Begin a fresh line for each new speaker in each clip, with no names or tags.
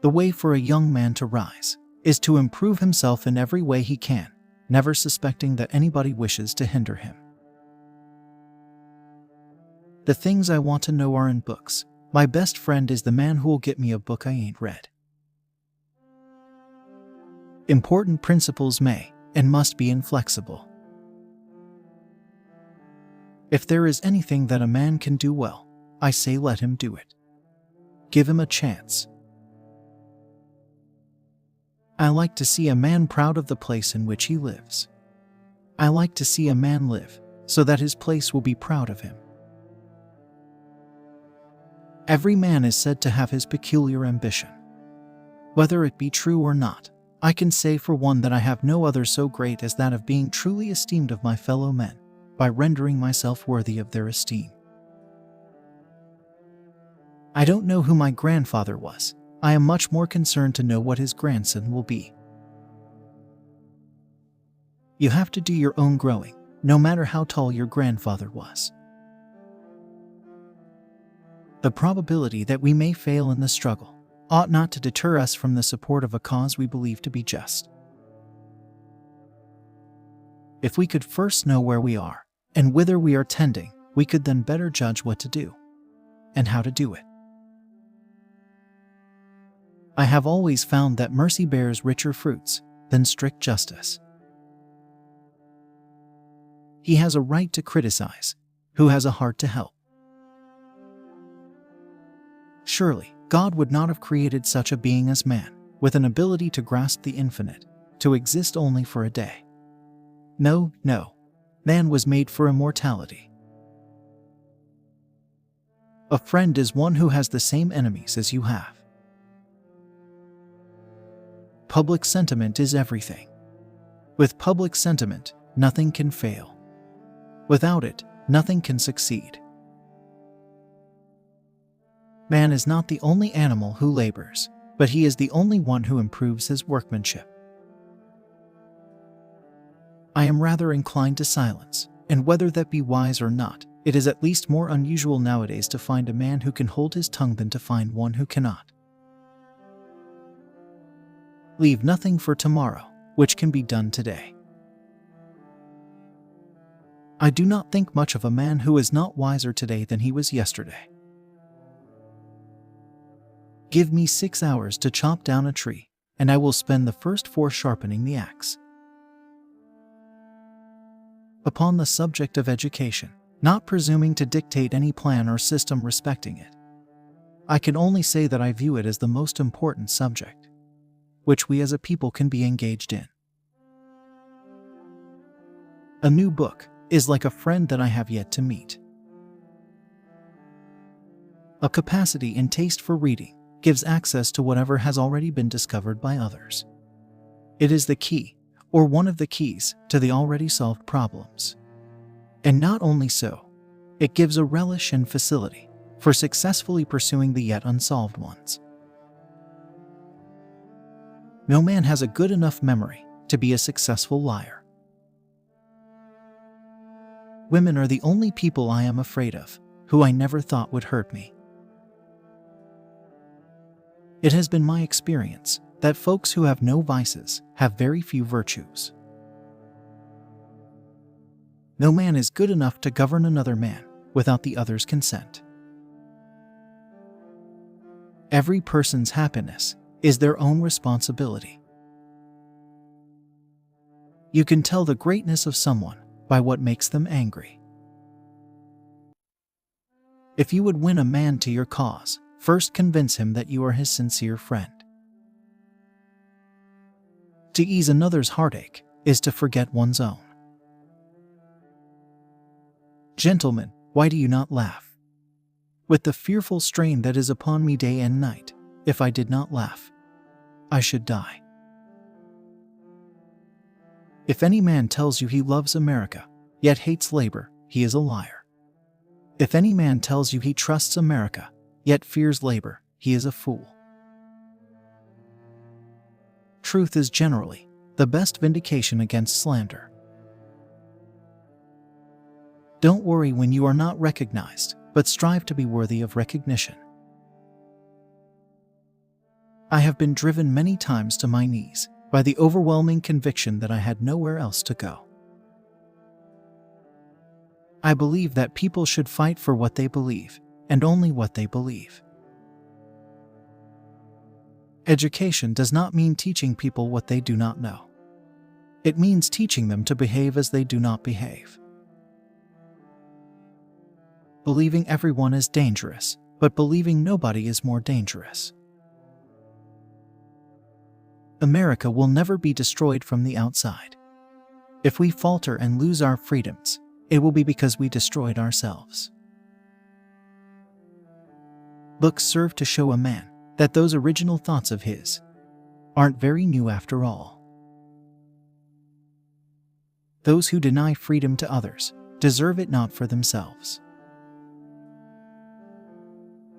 The way for a young man to rise is to improve himself in every way he can, never suspecting that anybody wishes to hinder him. The things I want to know are in books. My best friend is the man who will get me a book I ain't read. Important principles may and must be inflexible. If there is anything that a man can do well, I say let him do it. Give him a chance. I like to see a man proud of the place in which he lives. I like to see a man live so that his place will be proud of him. Every man is said to have his peculiar ambition. Whether it be true or not, I can say for one that I have no other so great as that of being truly esteemed of my fellow men, by rendering myself worthy of their esteem. I don't know who my grandfather was. I am much more concerned to know what his grandson will be. You have to do your own growing, no matter how tall your grandfather was. The probability that we may fail in the struggle ought not to deter us from the support of a cause we believe to be just. If we could first know where we are and whither we are tending, we could then better judge what to do and how to do it. I have always found that mercy bears richer fruits than strict justice. He has a right to criticize who has a heart to help. Surely, God would not have created such a being as man, with an ability to grasp the infinite, to exist only for a day. No, no. Man was made for immortality. A friend is one who has the same enemies as you have. Public sentiment is everything. With public sentiment, nothing can fail. Without it, nothing can succeed. Man is not the only animal who labors, but he is the only one who improves his workmanship. I am rather inclined to silence, and whether that be wise or not, it is at least more unusual nowadays to find a man who can hold his tongue than to find one who cannot. Leave nothing for tomorrow, which can be done today. I do not think much of a man who is not wiser today than he was yesterday. Give me 6 hours to chop down a tree, and I will spend the first 4 sharpening the axe. Upon the subject of education, not presuming to dictate any plan or system respecting it, I can only say that I view it as the most important subject which we as a people can be engaged in. A new book is like a friend that I have yet to meet. A capacity and taste for reading gives access to whatever has already been discovered by others. It is the key, or one of the keys, to the already solved problems. And not only so, it gives a relish and facility for successfully pursuing the yet unsolved ones. No man has a good enough memory to be a successful liar. Women are the only people I am afraid of, who I never thought would hurt me. It has been my experience that folks who have no vices have very few virtues. No man is good enough to govern another man without the other's consent. Every person's happiness is their own responsibility. You can tell the greatness of someone by what makes them angry. If you would win a man to your cause, first convince him that you are his sincere friend. To ease another's heartache is to forget one's own. Gentlemen, why do you not laugh? With the fearful strain that is upon me day and night, if I did not laugh, I should die. If any man tells you he loves America, yet hates labor, he is a liar. If any man tells you he trusts America, yet fears labor, he is a fool. Truth is generally the best vindication against slander. Don't worry when you are not recognized, but strive to be worthy of recognition. I have been driven many times to my knees by the overwhelming conviction that I had nowhere else to go. I believe that people should fight for what they believe, and only what they believe. Education does not mean teaching people what they do not know. It means teaching them to behave as they do not behave. Believing everyone is dangerous, but believing nobody is more dangerous. America will never be destroyed from the outside. If we falter and lose our freedoms, it will be because we destroyed ourselves. Books serve to show a man that those original thoughts of his aren't very new after all. Those who deny freedom to others deserve it not for themselves.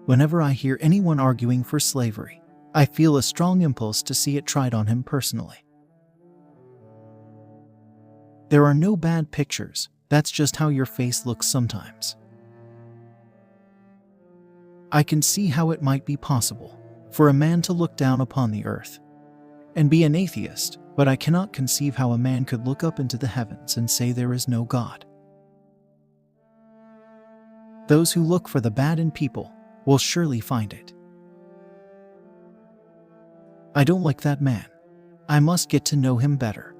Whenever I hear anyone arguing for slavery, I feel a strong impulse to see it tried on him personally. There are no bad pictures, that's just how your face looks sometimes. I can see how it might be possible for a man to look down upon the earth and be an atheist, but I cannot conceive how a man could look up into the heavens and say there is no God. Those who look for the bad in people will surely find it. I don't like that man. I must get to know him better.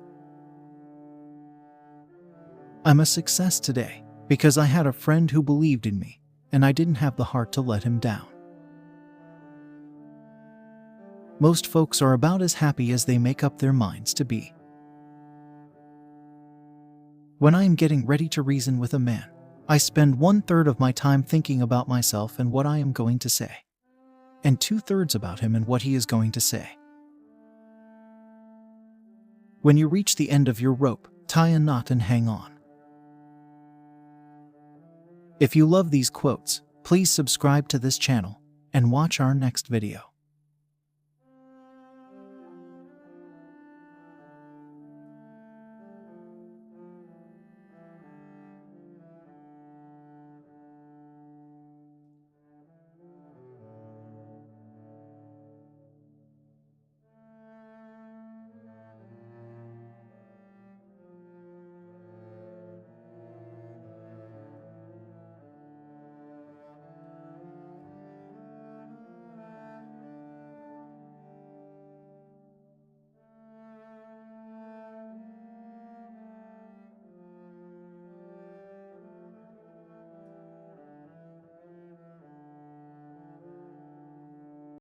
I'm a success today because I had a friend who believed in me, and I didn't have the heart to let him down. Most folks are about as happy as they make up their minds to be. When I am getting ready to reason with a man, I spend 1/3 of my time thinking about myself and what I am going to say, and 2/3 about him and what he is going to say. When you reach the end of your rope, tie a knot and hang on. If you love these quotes, please subscribe to this channel and watch our next video.